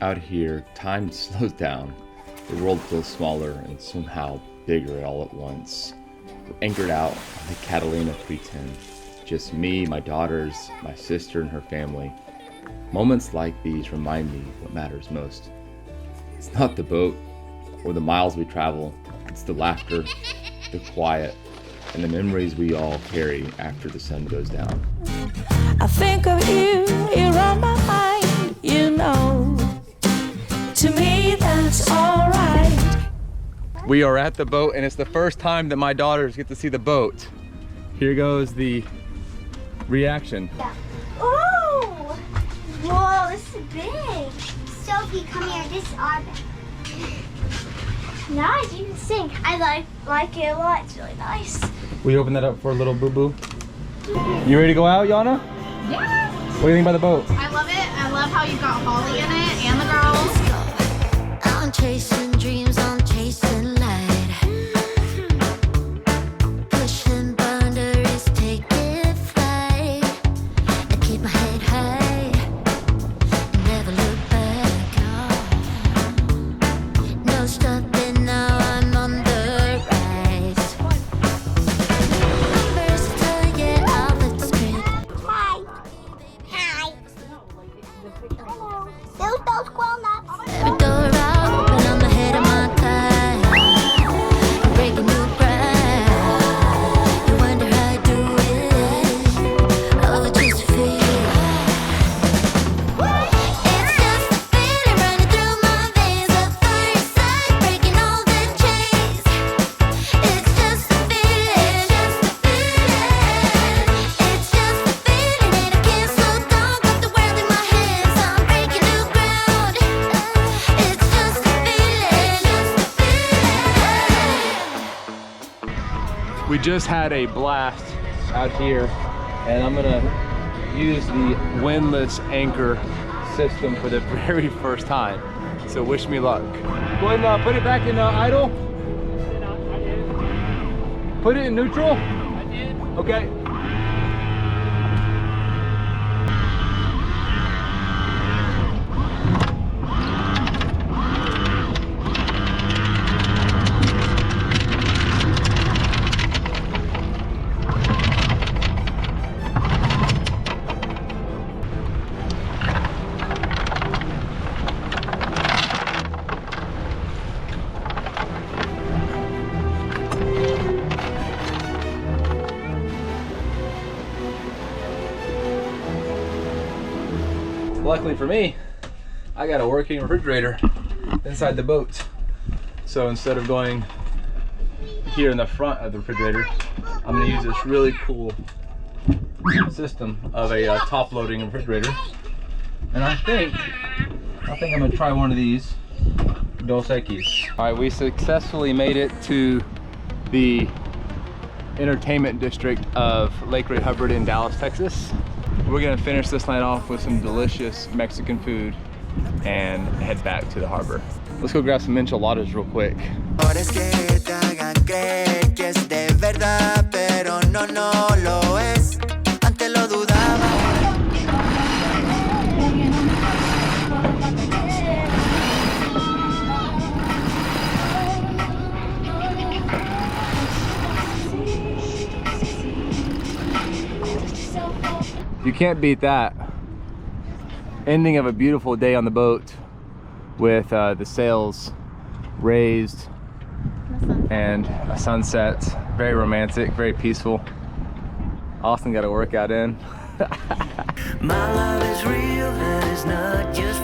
Out here, time slows down. The world feels smaller and somehow bigger all at once. We're anchored out on the Catalina 310. Just me, my daughters, my sister and her family. Moments like these remind me what matters most. It's not the boat or the miles we travel. It's the laughter, the quiet, and the memories we all carry after the sun goes down. I think of you, you're on my mind, you know. To me, that's alright. We are at the boat, and it's the first time that my daughters get to see the boat. Here goes the reaction. Yeah. Oh! Whoa, this is big. Sophie, come here. This is our bed. Nice, you can sing. I like it a lot. It's really nice. Will you open that up for a little boo-boo? You ready to go out, Yana? Yeah. What do you think about the boat? I love it. I love how you've got Holly in it and the girls. I'm chasing dreams, I'm chasing light. Pushing boundaries, taking flight. I keep my head high, never look back. No stopping now, I'm on the rise. I'm versatile, yeah, I'll let the script. Hi. Hi. Hello. Those grown-ups. Every door I open, I'm ahead of my time. Breaking new ground. You wonder how I do it. Oh, just feel. It's just a feeling running through my veins. At first sight, breaking all the chains. It's just a feeling, just a feeling. It's just a feeling, and I can't slow down. Got the world in my hands. I'm breaking new ground. It's just a feeling, just a feeling. We just had a blast out here, and I'm gonna use the windlass anchor system for the very first time. So wish me luck. Go ahead and put it back in idle. Put it in neutral. I did. Okay. Luckily for me, I got a working refrigerator inside the boat. So instead of going here in the front of the refrigerator, I'm gonna use this really cool system of a top-loading refrigerator. And I think I'm gonna try one of these Dos Equis. All right, we successfully made it to the entertainment district of Lake Ray Hubbard in Dallas, Texas. We're gonna finish this night off with some delicious Mexican food and head back to the harbor. Let's go grab some enchiladas real quick. You can't beat that. Ending of a beautiful day on the boat with the sails raised and a sunset. Very romantic, very peaceful. Austin got a workout in. My love is real and it's not just